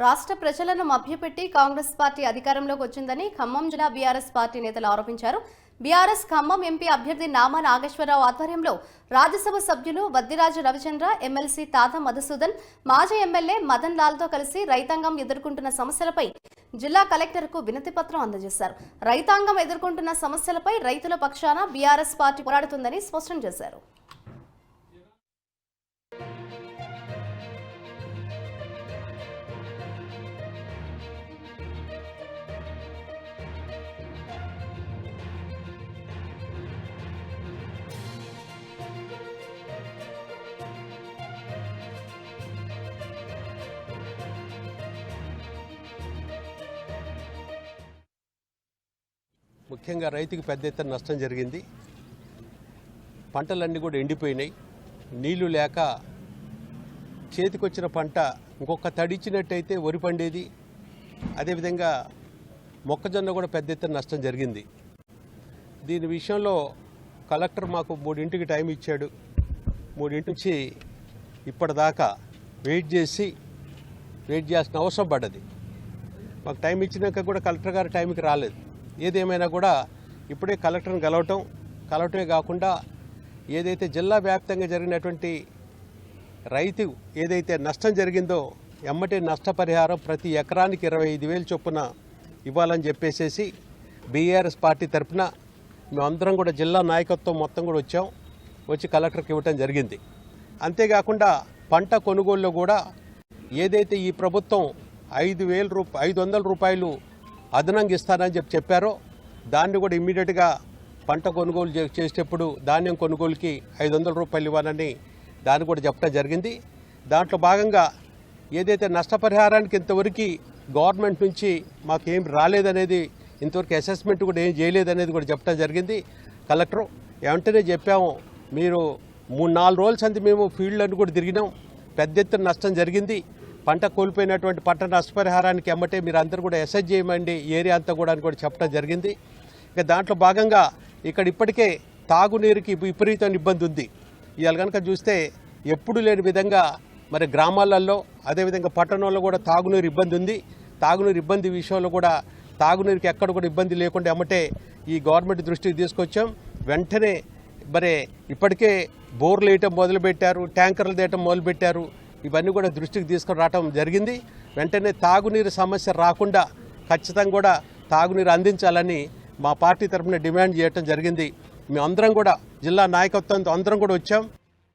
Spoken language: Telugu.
రాష్ట్ర ప్రజలను మభ్యపెట్టి కాంగ్రెస్ పార్టీ అధికారంలోకి వచ్చిందని ఖమ్మం జిల్లా బీఆర్ఎస్ పార్టీ నేతలు ఆరోపించారు. బీఆర్ఎస్ ఖమ్మం ఎంపీ అభ్యర్థి నామా నాగేశ్వరరావు ఆధ్వర్యంలో రాజ్యసభ సభ్యులు వద్దిరాజు రవిచంద్ర, ఎమ్మెల్సీ తాత మధుసూదన్, మాజీ ఎమ్మెల్యే మదన్ లాల్తో కలిసి రైతాంగం ఎదుర్కొంటున్న సమస్యలపై జిల్లా కలెక్టర్కు వినతి పత్రం అందజేశారు. రైతాంగం ఎదుర్కొంటున్న సమస్యలపై రైతుల పక్షాన బీఆర్ఎస్ పార్టీ పోరాడుతుందని స్పష్టం చేశారు. ముఖ్యంగా రైతుకి పెద్ద ఎత్తున నష్టం జరిగింది. పంటలన్నీ కూడా ఎండిపోయినాయి. నీళ్లు లేక చేతికొచ్చిన పంట ఇంకొక తడిచ్చినట్టయితే వరి పండేది. అదేవిధంగా మొక్కజొన్న కూడా పెద్ద ఎత్తున నష్టం జరిగింది. దీని విషయంలో కలెక్టర్ మాకు 3ంటికి టైం ఇచ్చాడు. 3ంటి నుంచి ఇప్పటిదాకా వెయిట్ చేయాల్సిన అవసరం పడ్డది. మాకు టైం ఇచ్చినాక కూడా కలెక్టర్ గారు టైంకి రాలేదు. ఏదేమైనా కూడా ఇప్పుడే కలెక్టర్ని కలవటమే కాకుండా ఏదైతే జిల్లా వ్యాప్తంగా జరిగినటువంటి రైతు ఏదైతే నష్టం జరిగిందో ఎమ్మటే నష్టపరిహారం ప్రతి ఎకరానికి 25,000 చొప్పున ఇవ్వాలని చెప్పేసి బీఆర్ఎస్ పార్టీ తరఫున మేమందరం కూడా జిల్లా నాయకత్వం మొత్తం కూడా వచ్చి కలెక్టర్కి ఇవ్వటం జరిగింది. అంతేకాకుండా పంట కొనుగోలులో కూడా ఏదైతే ఈ ప్రభుత్వం 500 రూపాయలు అదనంగా ఇస్తానని చెప్పారో దాన్ని కూడా ఇమ్మీడియట్గా పంట కొనుగోలు చేసేటప్పుడు ధాన్యం కొనుగోలుకి 500 రూపాయలు ఇవ్వాలని దాన్ని కూడా చెప్పడం జరిగింది. దాంట్లో భాగంగా ఏదైతే నష్టపరిహారానికి ఇంతవరకు గవర్నమెంట్ నుంచి మాకేం రాలేదనేది, ఇంతవరకు అసెస్మెంట్ కూడా ఏం చేయలేదనేది కూడా చెప్పడం జరిగింది. కలెక్టర్ వెంటనే చెప్పాము, మీరు 3-4 రోజుల సంది మేము ఫీల్డ్లను కూడా తిరిగినాం. పెద్ద ఎత్తున నష్టం జరిగింది. పంట కోల్పోయినటువంటి పంట నష్టపరిహారానికి ఎమ్మటే మీరు అందరూ కూడా ఎస్ఎస్ చేయమండి ఏరియా అంతా కూడా అని కూడా చెప్పడం జరిగింది. ఇక దాంట్లో భాగంగా ఇక్కడ ఇప్పటికే తాగునీరుకి విపరీతమైన ఇబ్బంది ఉంది. ఇవాళ కనుక చూస్తే ఎప్పుడు లేని విధంగా మరి గ్రామాలలో అదేవిధంగా పట్టణంలో కూడా తాగునీరు ఇబ్బంది ఉంది. తాగునీరు ఇబ్బంది విషయంలో కూడా తాగునీరుకి ఎక్కడ కూడా ఇబ్బంది లేకుండా ఎమ్మటే ఈ గవర్నమెంట్ దృష్టికి తీసుకొచ్చాం. వెంటనే మరి ఇప్పటికే బోర్లు వేయటం మొదలుపెట్టారు, ట్యాంకర్లు వేయటం మొదలుపెట్టారు. ఇవన్నీ కూడా దృష్టికి తీసుకుని రావటం జరిగింది. వెంటనే తాగునీరు సమస్య రాకుండా ఖచ్చితంగా కూడా తాగునీరు అందించాలని మా పార్టీ తరఫున డిమాండ్ చేయటం జరిగింది. మేమందరం కూడా జిల్లా నాయకత్వంతో అందరం కూడా వచ్చాం.